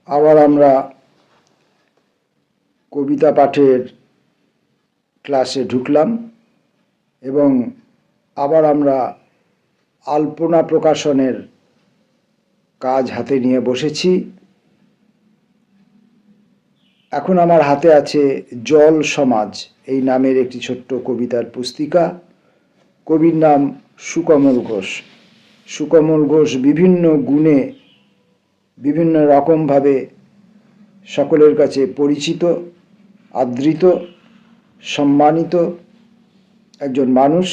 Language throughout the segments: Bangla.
আবার আমরা কবিতা পাঠের ক্লাসে ঢুকলাম এবং আবার আমরা আলপনা প্রকাশনের কাজ হাতে নিয়ে বসেছি। এখন আমার হাতে আছে জল সমাজ এই নামের একটি ছোট্ট কবিতার পুস্তিকা। কবির নাম সুকমল ঘোষ। সুকমল ঘোষ বিভিন্ন গুণে বিভিন্ন রকমভাবে সকলের কাছে পরিচিত, আদৃত, সম্মানিত একজন মানুষ।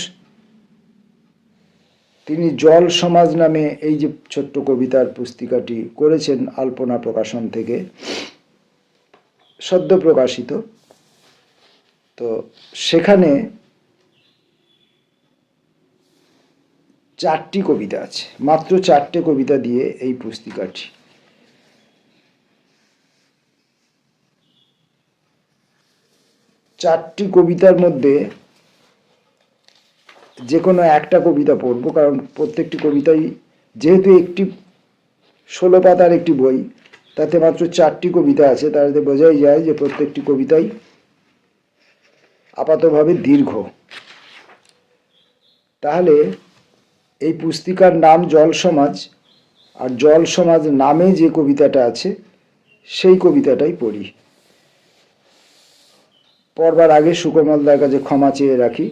তিনি জল সমাজ নামে এই যে ছোট্ট কবিতার পুস্তিকাটি করেছেন আলপনা প্রকাশন থেকে সদ্য প্রকাশিত। তো সেখানে 4টি কবিতা আছে, মাত্র 4টে কবিতা দিয়ে এই পুস্তিকাটি। চারটি কবিতার মধ্যে যে কোনো একটা কবিতা পড়ব, কারণ প্রত্যেকটি কবিতাই যেহেতু একটি 16 পাতার একটি বই, তাতে মাত্র 4টি কবিতা আছে, তাতে বোঝাই যায় যে প্রত্যেকটি কবিতাই আপাতভাবে দীর্ঘ। তাহলে এই পুস্তিকার নাম জল সমাজ, আর জল সমাজ নামে যে কবিতাটা আছে সেই কবিতাটাই পড়ি। পড়বার আগে সুকমলদার কাছে ক্ষমা চেয়ে রাখি,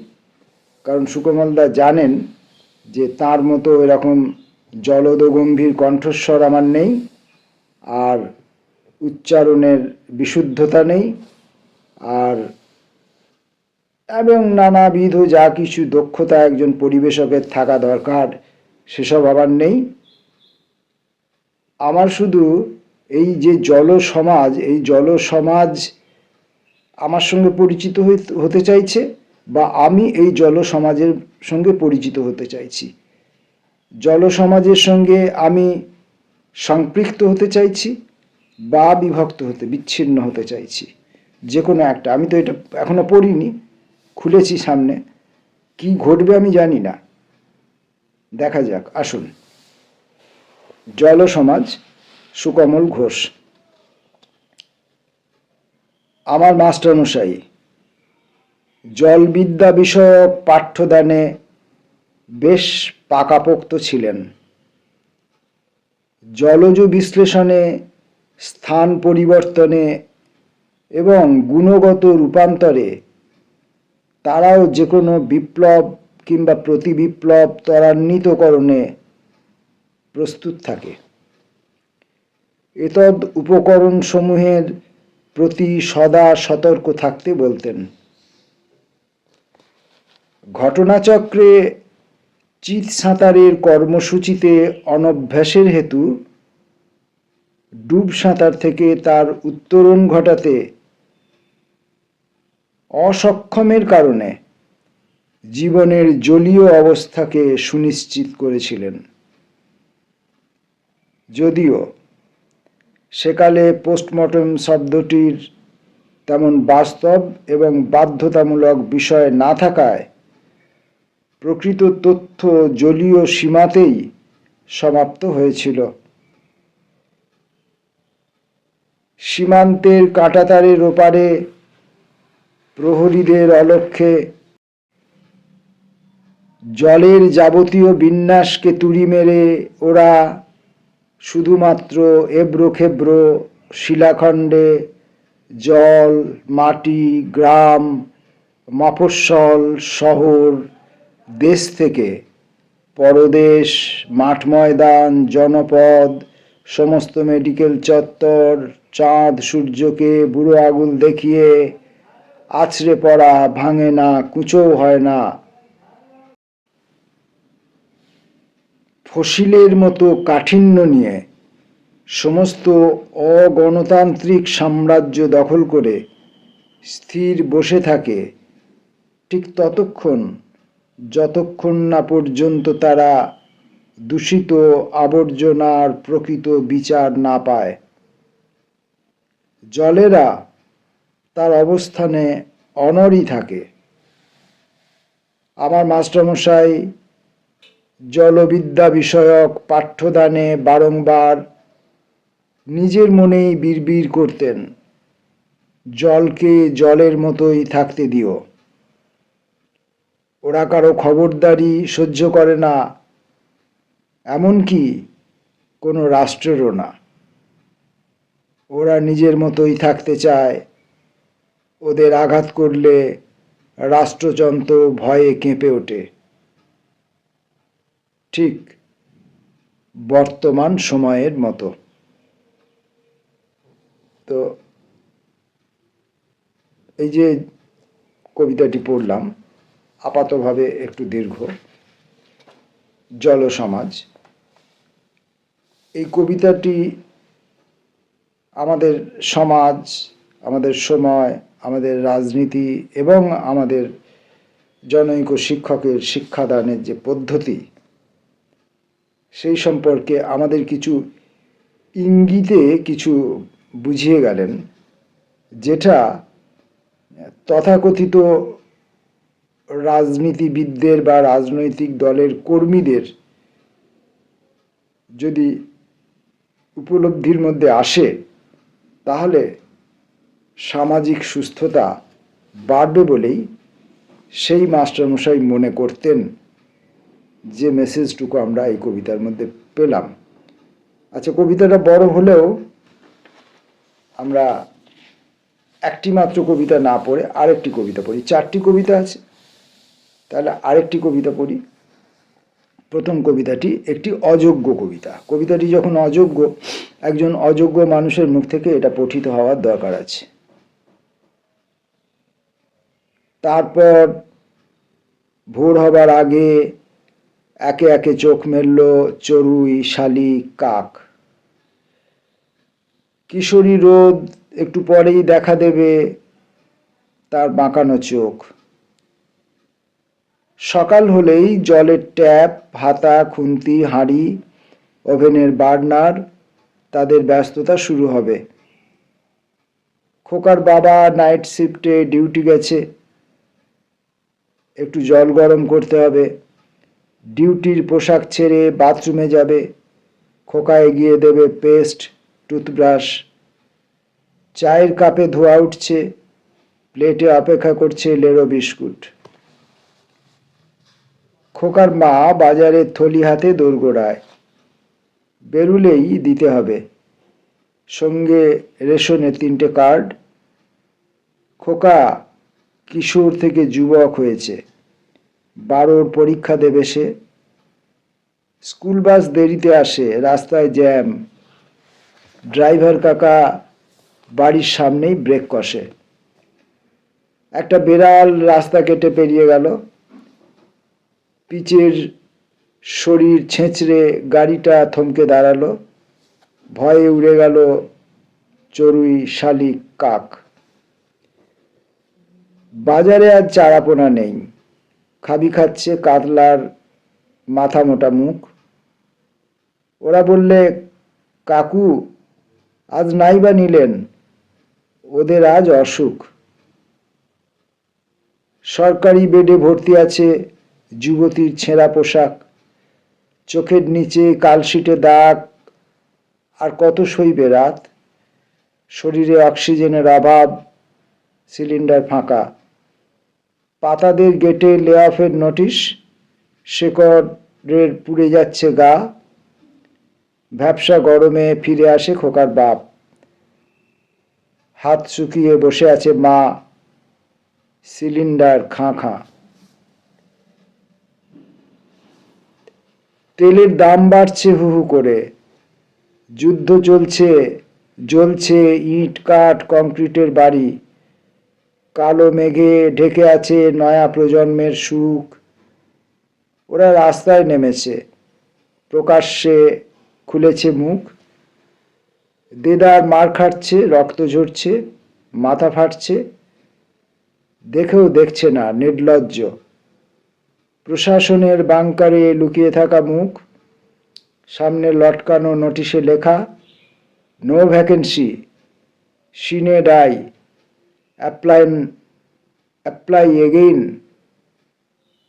কারণ সুকমলদা জানেন যে তার মতো এরকম জলদ গম্ভীর কণ্ঠস্বর আমার নেই, আর উচ্চারণের বিশুদ্ধতা নেই, আর এবং নানাবিধ যা কিছু দক্ষতা একজন পরিবেশকের থাকা দরকার সেসব আমার নেই। আমার শুধু এই যে জল সমাজ, এই জল সমাজ আমার সঙ্গে পরিচিত হতে চাইছে, বা আমি এই জল সমাজের সঙ্গে পরিচিত হতে চাইছি। জল সমাজের সঙ্গে আমি সম্পৃক্ত হতে চাইছি বা বিচ্ছিন্ন হতে চাইছি, যে কোনো একটা। আমি তো এটা এখনো পড়িনি, খুলেছি সামনে, কি ঘটবে আমি জানি না, দেখা যাক। আসুন। জল সমাজ, সুকমল ঘোষ। আমার মাস্টারমশাই জলবিদ্যা বিষয়ক পাঠ্যদানে বেশ পাকাপোক্ত ছিলেন। জলজ বিশ্লেষণে, স্থান পরিবর্তনে এবং গুণগত রূপান্তরে তারাও যে কোনো বিপ্লব কিংবা প্রতিবিপ্লব ত্বরান্বিতকরণে প্রস্তুত থাকে। এতদ উপকরণসমূহের প্রতি সদা সতর্ক থাকতে বলতেন। ঘটনাচক্রে চিত সাঁতারের কর্মসূচিতে অনভ্যাসের হেতু ডুব সাঁতার থেকে তার উত্তরণ ঘটাতে অসক্ষমের কারণে জীবনের জলীয় অবস্থাকে সুনিশ্চিত করেছিলেন। যদিও সেকালে পোস্টমর্টম শব্দটির তেমন বাস্তব এবং বাধ্যতামূলক বিষয় না থাকায় প্রকৃত তথ্য জলীয় সীমাতেই সমাপ্ত হয়েছিল। সীমান্তের কাঁটাতারের ওপারে প্রহরীদের অলক্ষ্যে জলের যাবতীয় বিন্যাসকে তুড়ি মেরে ওরা শুধুমাত্র এবড়োখেবড়ো শিলাখণ্ডে জল, মাটি, গ্রাম, মফস্বল, শহর, দেশ থেকে পরদেশ, মাঠ ময়দান, জনপদ, সমস্ত মেডিকেল চত্বর, চাঁদ সূর্যকে বুড়ো আঙুল দেখিয়ে আছড়ে পড়া, ভাঙে না, কুঁচোও হয় না, ফসিলের মতো কাঠিন্য নিয়ে সমস্ত অগণতান্ত্রিক সাম্রাজ্য দখল করে স্থির বসে থাকে, ঠিক ততক্ষণ যতক্ষণ না পর্যন্ত তারা দূষিত আবর্জনার প্রকৃত বিচার না পায়। জলেরা তার অবস্থানে অনড়ই থাকে। আমার মাস্টারমশাই জলবিদ্যা বিষয়ক পাঠ্যদানে বারংবার নিজের মনেই বিড়বিড় করতেন, জলকে জলের মতোই থাকতে দিও। ওরা কারো খবরদারি সহ্য করে না, এমনকি কোনো রাষ্ট্রেরও না। ওরা নিজের মতোই থাকতে চায়, ওদের আঘাত করলে রাষ্ট্রযন্ত্র ভয়ে কেঁপে ওঠে। ঠিক বর্তমান সময়ের মতো। তো এই যে কবিতাটি পড়লাম, আপাতভাবে একটু দীর্ঘ, জলসমাজ। এই কবিতাটি আমাদের সমাজ, আমাদের সময়, আমাদের রাজনীতি এবং আমাদের জনৈক শিক্ষকের শিক্ষাদানের যে পদ্ধতি, সেই সম্পর্কে আমাদের কিছু ইঙ্গিতে কিছু বুঝিয়ে গেলেন, যেটা তথাকথিত রাজনীতিবিদদের বা রাজনৈতিক দলের কর্মীদের যদি উপলব্ধির মধ্যে আসে, তাহলে সামাজিক সুস্থতা বাড়বে বলেই সেই মাস্টারমশাই মনে করতেন, যে মেসেজটুকু আমরা এই কবিতার মধ্যে পেলাম। আচ্ছা, কবিতাটা বড় হলেও আমরা একটি মাত্র কবিতা না পড়ে আরেকটি কবিতা পড়ি। 4টি কবিতা আছে, তাহলে আরেকটি কবিতা পড়ি। প্রথম কবিতাটি একটি অযোগ্য কবিতা। কবিতাটি যখন অযোগ্য, একজন অযোগ্য মানুষের মুখ থেকে এটা পঠিত হওয়ার দরকার আছে। তারপর ভোর হবার আগে একে একে চোখ মেলল চড়ুই, শালিক, কাক। কিশোরী রোদ একটু পরেই দেখা দেবে তার বাঁকানো চোখ। সকাল হলেই জলের ট্যাপ, হাতা, খুন্তি, হাঁড়ি, ওভেনের বার্নার, তাদের ব্যস্ততা শুরু হবে। খোকার বাবা নাইট শিফটে ডিউটি গেছে, একটু জল গরম করতে হবে। ডিউটির পোশাক ছেড়ে বাথরুমে যাবে। খোকা এগিয়ে দেবে পেস্ট, টুথব্রাশ। চায়ের কাপে ধোয়া উঠছে, প্লেটে অপেক্ষা করছে লেরো বিস্কুট। খোকার মা বাজারের থলি হাতে দোরগোড়ায়, বেরুলেই দিতে হবে। সঙ্গে রেশনের 3টে কার্ড। খোকা কিশোর থেকে যুবক হয়েছে, 12র পরীক্ষা দেবে সে। স্কুল বাস দেরিতে আসে, রাস্তায় জ্যাম। ড্রাইভার কাকা বাড়ির সামনেই ব্রেক কষে। একটা বেড়াল রাস্তা কেটে পেরিয়ে গেল। পিচের শরীর ছেঁচড়ে গাড়িটা থমকে দাঁড়ালো। ভয়ে উড়ে গেল চড়ুই, শালিক, কাক। বাজারে আজ চারাপোনা নেই। খাবি খাচ্ছে কাতলার মাথা মোটা মুখ। ওরা বললে, কাকু আজ নাই বা নিলেন, ওদের আজ অসুখ। সরকারি বেডে ভর্তি আছে যুবতীর ছেঁড়া পোশাক। চোখের নিচে কালশিটে দাগ, আর কত সইবে রাত। শরীরে অক্সিজেনের অভাব, সিলিন্ডার ফাঁকা। পাতাদের গেটে লে অফের নোটিশ, শেকড়ের পুড়ে যাচ্ছে গা। ভ্যাপসা গরমে ফিরে আসে খোকার বাপ। হাত শুকিয়ে বসে আছে মা, সিলিন্ডার খাঁ খাঁ। তেলের দাম বাড়ছে হু হু করে। যুদ্ধ চলছে, জ্বলছে ইট কাঠ কংক্রিটের বাড়ি। কালো মেঘে ঢেকে আছে নয়া প্রজন্মের সুখ। ওরা রাস্তায় নেমেছে, প্রকাশ্যে খুলেছে মুখ। দেদার মার খাচ্ছে, রক্ত ঝরছে, মাথা ফাটছে। দেখেও দেখছে না, নির্লজ্জ। প্রশাসনের বাংকারে লুকিয়ে থাকা মুখ। সামনে লটকানো নোটিশে লেখা, নো ভ্যাকেন্সি, সিনে die, apply again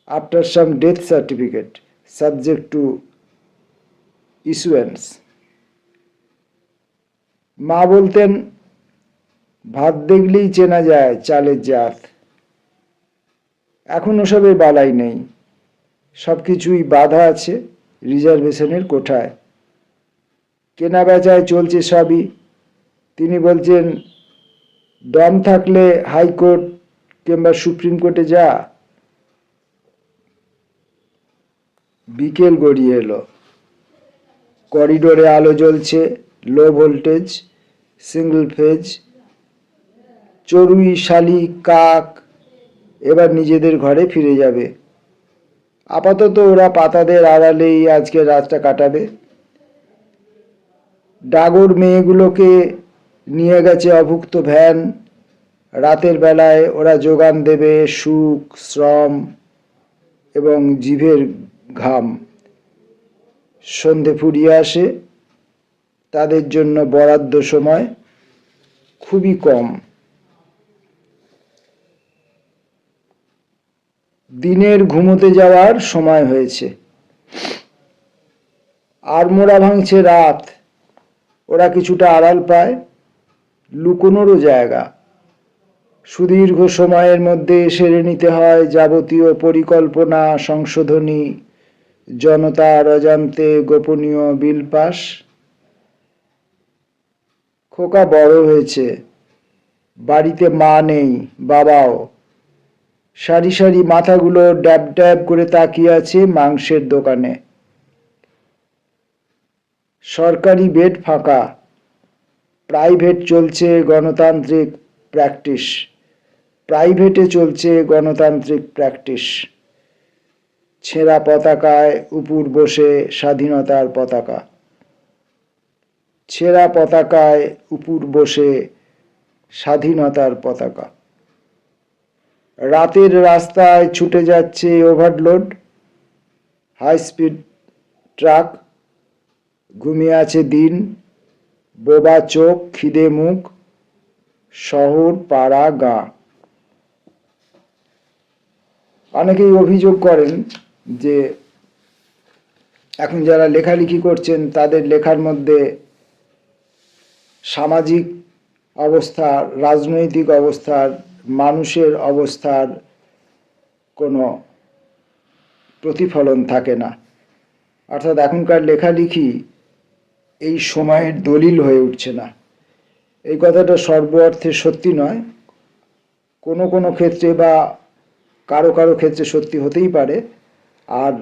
after some death certificate subject to issuance. মা বলতেন, ভাত দেখলেই চেনা যায় চালের জাত। এখন ওসবের বালাই নেই, সব কিছুই বাধা আছে রিজার্ভেশনের কোঠায়। কেনা বেচায় চলছে সবই। তিনি বলছেন, দম থাকলে হাইকোর্ট কিংবা সুপ্রিম কোর্টে যা। বিকেল গড়িয়ে এলো, করিডোরে আলো জ্বলছে, লো ভোল্টেজ, সিঙ্গল ফেজ। চড়ুই, শালিক, কাক এবার নিজেদের ঘরে ফিরে যাবে। আপাতত ওরা পাতাদের আড়ালেই আজকে রাতটা কাটাবে। ডাগর মেয়েগুলোকে নিয়ে গেছে অভুক্ত ভ্যান। রাতের বেলায় ওরা যোগান দেবে সুখ, শ্রম এবং জিভের ঘাম। সন্ধে ফুরিয়ে আসে, তাদের জন্য বরাদ্দ সময় খুবই কম। দিনের ঘুমোতে যাওয়ার সময় হয়েছে। আড়মোড়া ভাঙছে রাত। ওরা কিছুটা আড়াল পায়, লুকোনোরও জায়গা। সুদীর্ঘ সময়ের মধ্যে সেরে নিতে হয় যাবতীয় পরিকল্পনা, সংশোধনী, জনতার অজান্তে গোপনীয় বিল পাস। খোকা বড় হয়েছে, বাড়িতে মা নেই, বাবাও। সারি সারি মাথাগুলো ড্যাব ড্যাব করে তাকিয়ে আছে মাংসের দোকানে। সরকারি বেড ফাঁকা, প্রাইভেট চলছে গণতান্ত্রিক প্র্যাকটিস। প্রাইভেটে চলছে গণতান্ত্রিক প্র্যাকটিস। ছেঁড়া পতাকায় উপুর বসে স্বাধীনতার পতাকা। ছেঁড়া পতাকায় উপুর বসে স্বাধীনতার পতাকা। রাতের রাস্তায় ছুটে যাচ্ছে ওভারলোড, হাই স্পিড ট্রাক। ঘুমিয়ে আছে দিন, বোবা চোখ, খিদে মুখ, শহর, পাড়া, গাঁ। অনেকেই অভিযোগ করেন যে এখন যারা লেখালেখি করছেন তাদের লেখার মধ্যে সামাজিক অবস্থা, রাজনৈতিক অবস্থার, মানুষের অবস্থার কোনো প্রতিফলন থাকে না। অর্থাৎ এখনকার লেখালেখি এই সময়ের দলিল হয়ে উঠছে না। এই কথাটা সর্ব অর্থে সত্যি নয়। কোনো কোনো ক্ষেত্রে বা কারো কারো ক্ষেত্রে সত্যি হতেই পারে। আর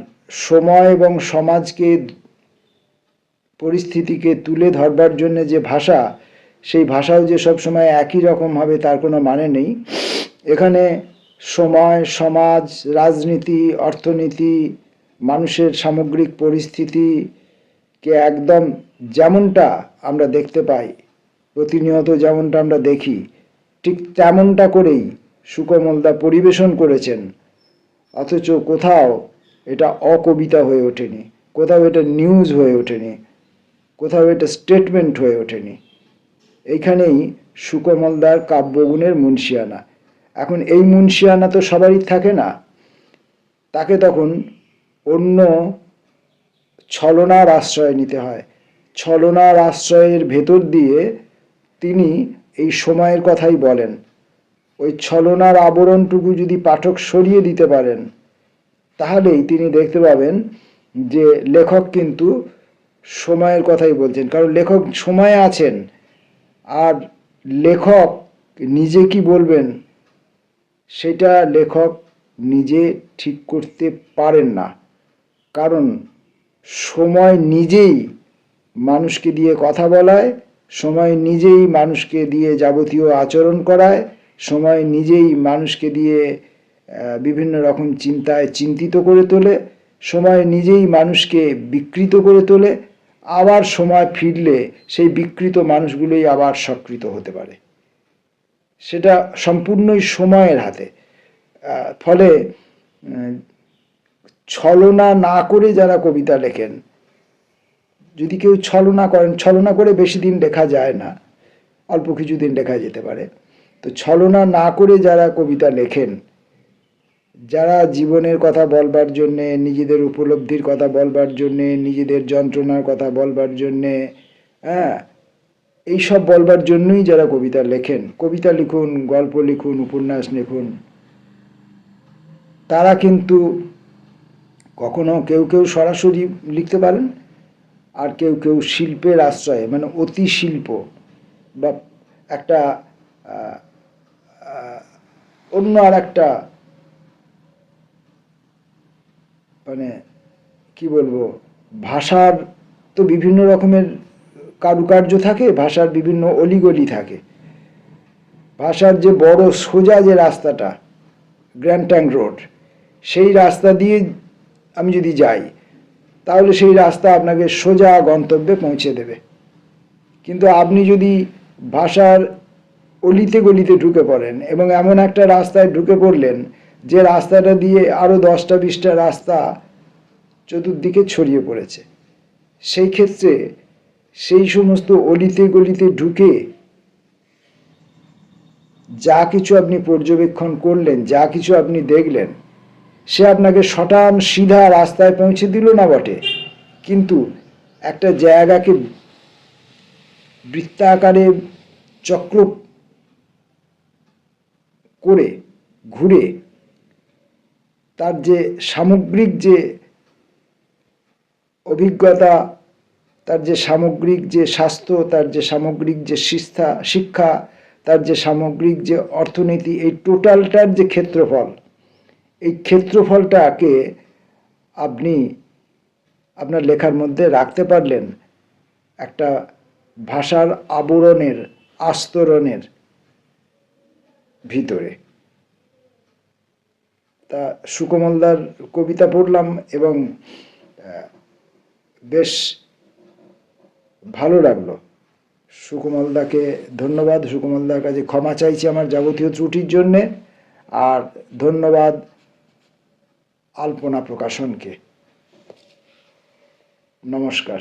সময় এবং সমাজকে, পরিস্থিতিকে তুলে ধরবার জন্য যে ভাষা, সেই ভাষাও যে সবসময় একই রকম হবে তার কোনো মানে নেই। এখানে সময়, সমাজ, রাজনীতি, অর্থনীতি, মানুষের সামগ্রিক পরিস্থিতিকে একদম যেমনটা আমরা দেখতে পাই, প্রতিনিয়ত যেমনটা আমরা দেখি, ঠিক তেমনটা করেই সুকোমলদা পরিবেশন করেছেন। অথচ কোথাও এটা অকবিতা হয়ে ওঠেনি, কোথাও এটা নিউজ হয়ে ওঠেনি, কোথাও এটা স্টেটমেন্ট হয়ে ওঠেনি। এইখানেই সুকোমলদার কাব্যগুণের মুন্সিয়ানা। এখন এই মুন্সিয়ানা তো সবারই থাকে না। তাকে তখন অন্য ছলনার আশ্রয় নিতে হয়। ছলনার আশ্রয়ের ভেতর দিয়ে তিনি এই সময়ের কথাই বলেন। ওই ছলনার আবরণটুকু যদি পাঠক সরিয়ে দিতে পারেন, তাহলেই তিনি দেখতে পাবেন যে লেখক কিন্তু সময়ের কথাই বলছেন। কারণ লেখক সময়ে আছেন, আর লেখক নিজে কি বলবেন সেটা লেখক নিজে ঠিক করতে পারেন না। কারণ সময় নিজেই মানুষকে দিয়ে কথা বলায়, সময় নিজেই মানুষকে দিয়ে যাবতীয় আচরণ করায়, সময় নিজেই মানুষকে দিয়ে বিভিন্ন রকম চিন্তায় চিন্তিত করে তোলে, সময় নিজেই মানুষকে বিকৃত করে তোলে। আবার সময় ফিরলে সেই বিকৃত মানুষগুলোই আবার সক্রিয় হতে পারে। সেটা সম্পূর্ণই সময়ের হাতে। ফলে ছলনা না করে যারা কবিতা লেখেন, যদি কেউ ছলনা করেন, ছলনা করে বেশি দিন লেখা যায় না, অল্প কিছুদিন লেখা যেতে পারে। তো ছলনা না করে যারা কবিতা লেখেন, যারা জীবনের কথা বলবার জন্যে, নিজেদের উপলব্ধির কথা বলবার জন্যে, নিজেদের যন্ত্রণার কথা বলবার জন্যে, এইসব বলবার জন্যই যারা কবিতা লেখেন, কবিতা লিখুন, গল্প লিখুন, উপন্যাস লিখুন, তারা কিন্তু কখনো কেউ কেউ সরাসরি লিখতে পারেন, আর কেউ কেউ শিল্পের আশ্রয়ে, মানে অতি শিল্প বা একটা অন্য আর একটা, মানে কি বলবো, ভাষার তো বিভিন্ন রকমের কারুকার্য থাকে, ভাষার বিভিন্ন অলিগলি থাকে। ভাষার যে বড় সোজা যে রাস্তাটা, গ্র্যান্ড ট্যাঙ্ক রোড, সেই রাস্তা দিয়ে আমি যদি যাই, তাহলে সেই রাস্তা আপনাকে সোজা গন্তব্যে পৌঁছে দেবে। কিন্তু আপনি যদি ভাষার অলিতে গলিতে ঢুকে পড়েন এবং এমন একটা রাস্তায় ঢুকে পড়লেন যে রাস্তাটা দিয়ে আরও 10টা 20টা রাস্তা চতুর্দিকে ছড়িয়ে পড়েছে, সেই ক্ষেত্রে সেই সমস্ত অলিতে গলিতে ঢুকে যা কিছু আপনি পর্যবেক্ষণ করলেন, যা কিছু আপনি দেখলেন, সে আপনাকে সটান সিধা রাস্তায় পৌঁছে দিল না বটে, কিন্তু একটা জায়গাকে বৃত্তাকারে চক্র করে ঘুরে তার যে সামগ্রিক যে অভিজ্ঞতা, তার যে সামগ্রিক যে স্বাস্থ্য, তার যে সামগ্রিক যে শিক্ষা, তার যে সামগ্রিক যে অর্থনীতি, এই টোটালটার যে ক্ষেত্রফল, এই ক্ষেত্রফলটাকে আপনি আপনার লেখার মধ্যে রাখতে পারলেন একটা ভাষার আবরণের, আস্তরণের ভিতরে। তা সুকোমলদার কবিতা পড়লাম এবং বেশ ভালো লাগলো। সুকোমলদাকে ধন্যবাদ, সুকোমলদার কাছে ক্ষমা চাইছি আমার যাবতীয় ত্রুটির জন্যে, আর ধন্যবাদ আলপনা প্রকাশনকে। নমস্কার।